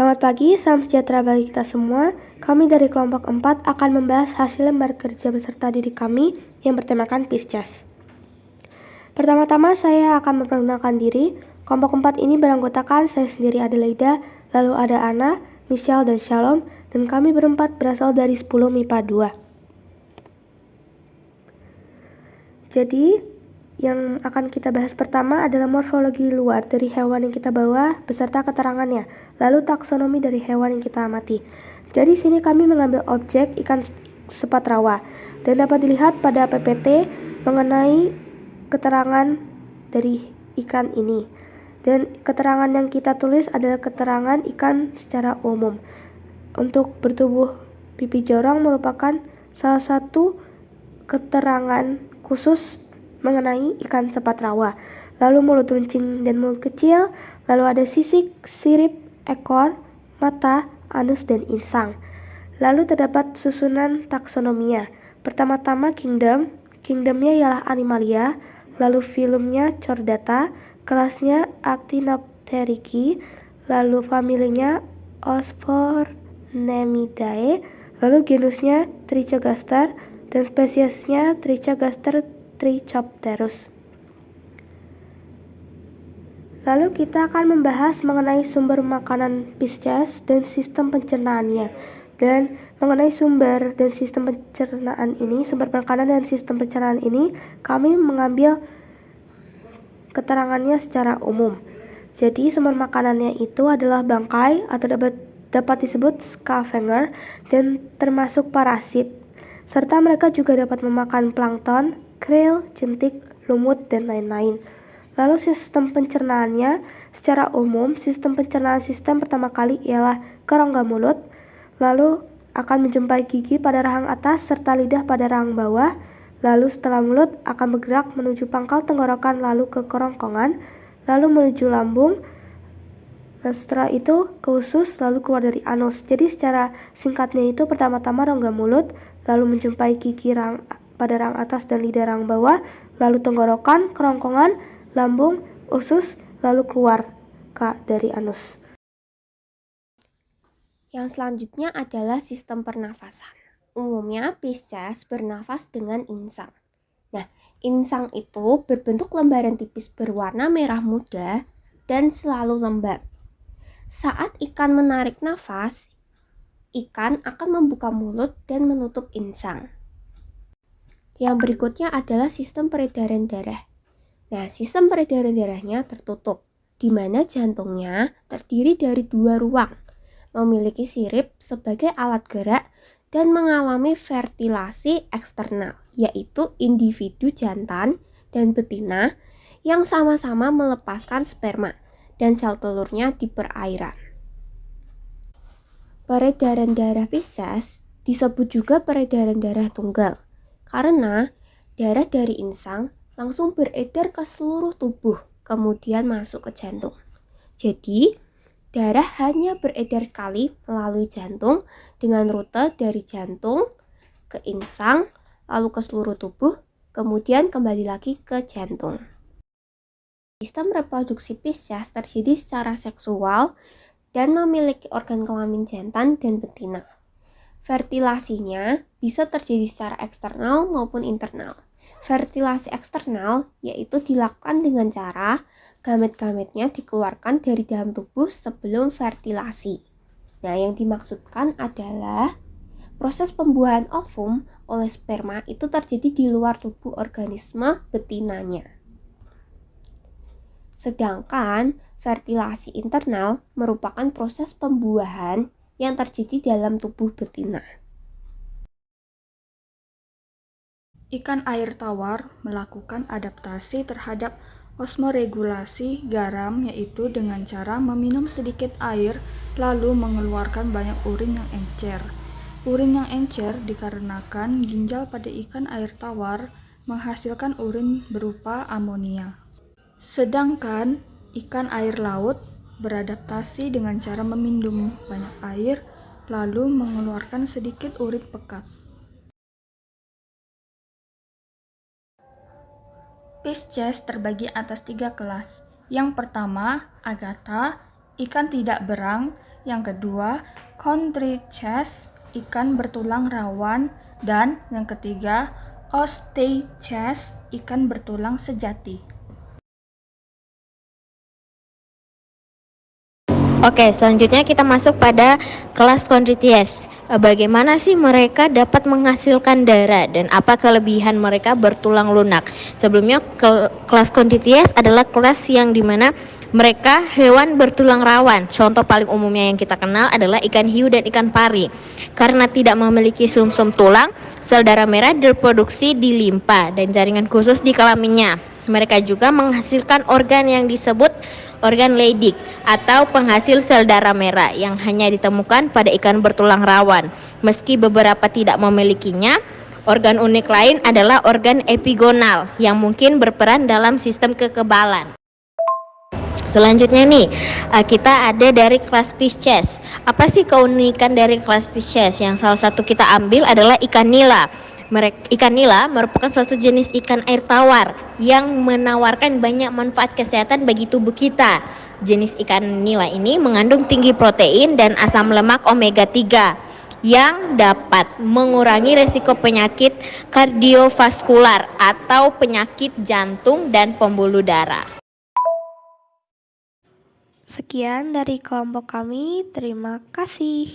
Selamat pagi, salam sejahtera bagi kita semua. Kami dari kelompok 4 akan membahas hasil lembar kerja beserta didik kami yang bertemakan Pisces. Pertama-tama saya akan memperkenalkan diri. Kelompok 4 ini beranggotakan saya sendiri Adelaida, lalu ada Ana, Michelle, dan Shalom, dan kami berempat berasal dari 10 MIPA 2. Jadi, yang akan kita bahas pertama adalah morfologi luar dari hewan yang kita bawa beserta keterangannya, lalu taksonomi dari hewan yang kita amati. Jadi sini kami mengambil objek ikan sepat rawa dan dapat dilihat pada PPT mengenai keterangan dari ikan ini. Dan keterangan yang kita tulis adalah keterangan ikan secara umum. Untuk bertubuh pipi jorong merupakan salah satu keterangan khusus mengenai ikan sepat rawa. Lalu mulut runcing dan mulut kecil, lalu ada sisik, sirip, ekor, mata, anus, dan insang. Lalu terdapat susunan taksonomia. Pertama-tama kingdomnya ialah Animalia, lalu filumnya Chordata, kelasnya Actinopterygii, lalu familinya Osphonemyidae, lalu genusnya Trichogaster, dan spesiesnya Trichogaster Trichopterus. Lalu kita akan membahas mengenai sumber makanan Pisces dan sistem pencernaannya. Dan mengenai sumber dan sistem pencernaan ini, sumber makanan dan sistem pencernaan ini, kami mengambil keterangannya secara umum. Jadi sumber makanannya itu adalah bangkai atau dapat disebut scavenger dan termasuk parasit. Serta mereka juga dapat memakan plankton, krill, jentik, lumut, dan lain-lain. Lalu sistem pencernaannya secara umum, sistem pencernaan sistem pertama kali ialah kerongga mulut, lalu akan menjumpai gigi pada rahang atas serta lidah pada rahang bawah, lalu setelah mulut akan bergerak menuju pangkal tenggorokan lalu ke kerongkongan, lalu menuju lambung, dan setelah itu ke usus lalu keluar dari anus. Jadi secara singkatnya itu pertama-tama rongga mulut, lalu menjumpai gigi pada rahang atas dan lidah rahang bawah, lalu tenggorokan, kerongkongan, lambung, usus, lalu keluar dari anus. Yang selanjutnya adalah sistem pernafasan. Umumnya Pisces bernafas dengan insang. Nah, insang itu berbentuk lembaran tipis berwarna merah muda dan selalu lembab. Saat ikan menarik nafas, ikan akan membuka mulut dan menutup insang. Yang berikutnya adalah sistem peredaran darah. Nah, sistem peredaran darahnya tertutup, di mana jantungnya terdiri dari 2 ruang, memiliki sirip sebagai alat gerak dan mengalami fertilasi eksternal, yaitu individu jantan dan betina yang sama-sama melepaskan sperma dan sel telurnya di perairan. Peredaran darah Pisces disebut juga peredaran darah tunggal, karena darah dari insang langsung beredar ke seluruh tubuh, kemudian masuk ke jantung. Jadi, darah hanya beredar sekali melalui jantung dengan rute dari jantung ke insang, lalu ke seluruh tubuh, kemudian kembali lagi ke jantung. Sistem reproduksi Pisces terjadi secara seksual dan memiliki organ kelamin jantan dan betina. Fertilasinya bisa terjadi secara eksternal maupun internal. Fertilasi eksternal yaitu dilakukan dengan cara gamet-gametnya dikeluarkan dari dalam tubuh sebelum fertilasi. Nah, yang dimaksudkan adalah proses pembuahan ovum oleh sperma itu terjadi di luar tubuh organisme betinanya. Sedangkan fertilasi internal merupakan proses pembuahan yang terjadi dalam tubuh betina. Ikan air tawar melakukan adaptasi terhadap osmoregulasi garam, yaitu dengan cara meminum sedikit air lalu mengeluarkan banyak urin yang encer. Urin yang encer dikarenakan ginjal pada ikan air tawar menghasilkan urin berupa amonia. Sedangkan ikan air laut beradaptasi dengan cara meminum banyak air lalu mengeluarkan sedikit urin pekat. Pisces terbagi atas 3 kelas. Yang pertama, Agatha, ikan tidak berang Yang kedua, chondrichthyes, ikan bertulang rawan. Dan yang ketiga, osteichthyes, ikan bertulang sejati. Oke, selanjutnya kita masuk pada kelas Chondrichthyes. Bagaimana sih mereka dapat menghasilkan darah dan apa kelebihan mereka bertulang lunak? Sebelumnya, kelas Chondrichthyes adalah kelas yang dimana mereka hewan bertulang rawan. Contoh paling umumnya yang kita kenal adalah ikan hiu dan ikan pari. Karena tidak memiliki sumsum tulang, sel darah merah diproduksi di limpa dan jaringan khusus di kelaminnya. Mereka juga menghasilkan organ yang disebut organ Leydig atau penghasil sel darah merah yang hanya ditemukan pada ikan bertulang rawan. Meski beberapa tidak memilikinya, organ unik lain adalah organ epigonal yang mungkin berperan dalam sistem kekebalan. Selanjutnya nih, kita ada dari kelas Pisces. Apa sih keunikan dari kelas Pisces? Yang salah satu kita ambil adalah ikan nila. Ikan nila merupakan suatu jenis ikan air tawar yang menawarkan banyak manfaat kesehatan bagi tubuh kita. Jenis ikan nila ini mengandung tinggi protein dan asam lemak omega 3 yang dapat mengurangi risiko penyakit kardiovaskular atau penyakit jantung dan pembuluh darah. Sekian dari kelompok kami, terima kasih.